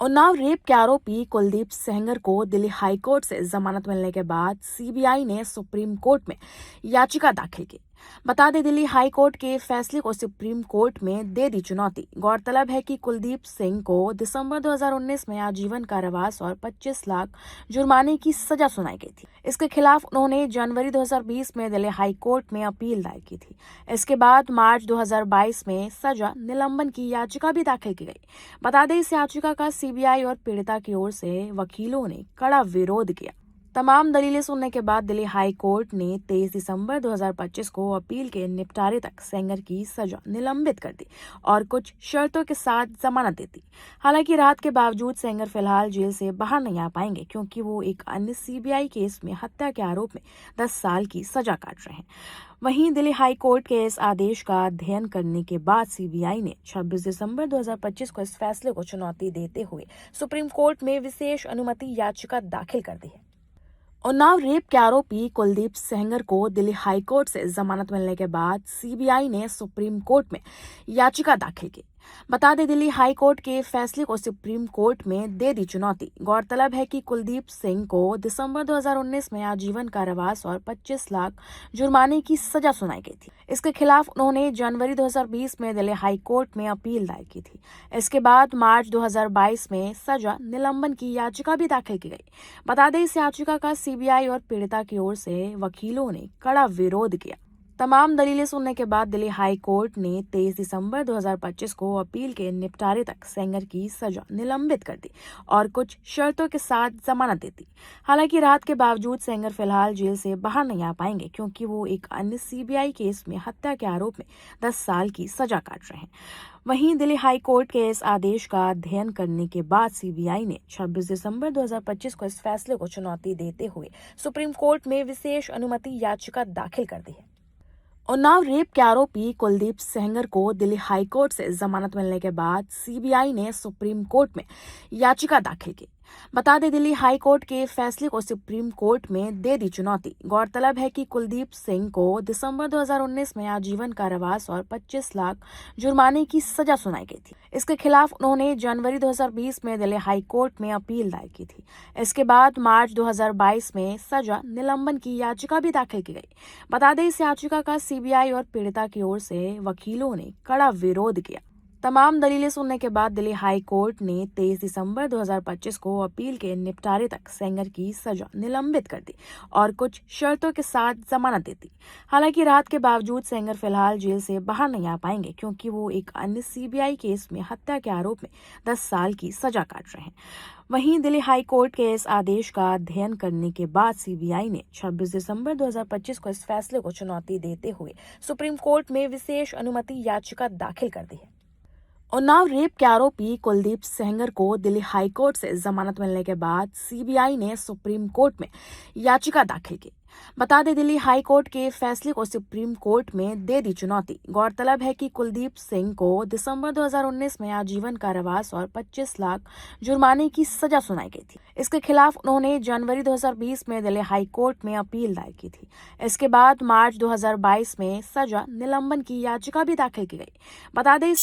Unnao rape के आरोपी कुलदीप सेंगर को दिल्ली हाईकोर्ट से जमानत मिलने के बाद सीबीआई ने सुप्रीम कोर्ट में याचिका दाखिल की। बता दें, दिल्ली हाईकोर्ट के फैसले को सुप्रीम कोर्ट में दे दी चुनौती। गौरतलब है कि कुलदीप सिंह को दिसंबर 2019 में आजीवन कारावास और 25 लाख जुर्माने की सजा सुनाई गई थी। इसके खिलाफ उन्होंने जनवरी 2020 में दिल्ली हाईकोर्ट में अपील दायर की थी। इसके बाद मार्च 2022 में सजा निलंबन की याचिका भी दाखिल की गई। बता दें, इस याचिका का सीबीआई और पीड़िता की ओर से वकीलों ने कड़ा विरोध किया। तमाम दलीलें सुनने के बाद दिल्ली हाई कोर्ट ने 23 दिसंबर 2025 को अपील के निपटारे तक सेंगर की सजा निलंबित कर दी और कुछ शर्तों के साथ जमानत दे दी। हालांकि राहत के बावजूद सेंगर फिलहाल जेल से बाहर नहीं आ पाएंगे, क्योंकि वो एक अन्य सीबीआई केस में हत्या के आरोप में 10 साल की सजा काट रहे हैं। वहीं दिल्ली हाई कोर्ट के इस आदेश का अध्ययन करने के बाद सीबीआई ने 26 दिसंबर 2025 को इस फैसले को चुनौती देते हुए सुप्रीम कोर्ट में विशेष अनुमति याचिका दाखिल कर दी है। उन्नाव रेप के आरोपी कुलदीप सेंगर को दिल्ली हाईकोर्ट से जमानत मिलने के बाद सीबीआई ने सुप्रीम कोर्ट में याचिका दाखिल की। बता दें, दिल्ली हाईकोर्ट के फैसले को सुप्रीम कोर्ट में दे दी चुनौती। गौरतलब है कि कुलदीप सिंह को दिसंबर 2019 में आजीवन कारावास और 25 लाख जुर्माने की सजा सुनाई गई थी। इसके खिलाफ उन्होंने जनवरी 2020 में दिल्ली हाईकोर्ट में अपील दायर की थी। इसके बाद मार्च 2022 में सजा निलंबन की याचिका भी दाखिल की गई। बता दें, इस याचिका का सीबीआई और पीड़िता की ओर से वकीलों ने कड़ा विरोध किया। तमाम दलीलें सुनने के बाद दिल्ली हाई कोर्ट ने 23 दिसंबर 2025 को अपील के निपटारे तक सेंगर की सजा निलंबित कर दी और कुछ शर्तों के साथ जमानत दे दी। हालांकि राहत के बावजूद सेंगर फिलहाल जेल से बाहर नहीं आ पाएंगे, क्योंकि वो एक अन्य सीबीआई केस में हत्या के आरोप में 10 साल की सजा काट रहे हैं। वहीं दिल्ली हाई कोर्ट के इस आदेश का अध्ययन करने के बाद सीबीआई ने 26 दिसंबर 2025 को इस फैसले को चुनौती देते हुए सुप्रीम कोर्ट में विशेष अनुमति याचिका दाखिल कर दी है। उन्नाव रेप के आरोपी कुलदीप सेंगर को दिल्ली हाईकोर्ट से जमानत मिलने के बाद सीबीआई ने सुप्रीम कोर्ट में याचिका दाखिल की। बता दें, दिल्ली हाई कोर्ट के फैसले को सुप्रीम कोर्ट में दे दी चुनौती। गौरतलब है कि कुलदीप सिंह को दिसंबर 2019 में आजीवन कारावास और 25 लाख जुर्माने की सजा सुनाई गई थी। इसके खिलाफ उन्होंने जनवरी 2020 में दिल्ली हाई कोर्ट में अपील दायर की थी। इसके बाद मार्च 2022 में सजा निलंबन की याचिका भी दाखिल की गई। बता दें, इस याचिका का सीबीआई और पीड़िता की ओर से वकीलों ने कड़ा विरोध किया। तमाम दलीलें सुनने के बाद दिल्ली हाई कोर्ट ने 23 दिसंबर 2025 को अपील के निपटारे तक सेंगर की सजा निलंबित कर दी और कुछ शर्तों के साथ जमानत दे दी। हालांकि राहत के बावजूद सेंगर फिलहाल जेल से बाहर नहीं आ पाएंगे, क्योंकि वो एक अन्य सीबीआई केस में हत्या के आरोप में 10 साल की सजा काट रहे हैं। वहीं दिल्ली हाई कोर्ट के इस आदेश का अध्ययन करने के बाद सीबीआई ने 26 दिसंबर 2025 को इस फैसले को चुनौती देते हुए सुप्रीम कोर्ट में विशेष अनुमति याचिका दाखिल कर दी है। उन्नाव रेप के आरोपी कुलदीप सेंगर को दिल्ली हाईकोर्ट से जमानत मिलने के बाद सीबीआई ने सुप्रीम कोर्ट में याचिका दाखिल की। बता दें, दिल्ली हाई कोर्ट के फैसले को सुप्रीम कोर्ट में दे दी चुनौती। गौरतलब है कि कुलदीप सिंह को दिसंबर 2019 में आजीवन कारावास और 25 लाख जुर्माने की सजा सुनाई गई थी। इसके खिलाफ उन्होंने जनवरी 2020 में दिल्ली हाई कोर्ट में अपील दायर की थी। इसके बाद मार्च 2022 में सजा निलंबन की याचिका भी दाखिल की गई। बता दें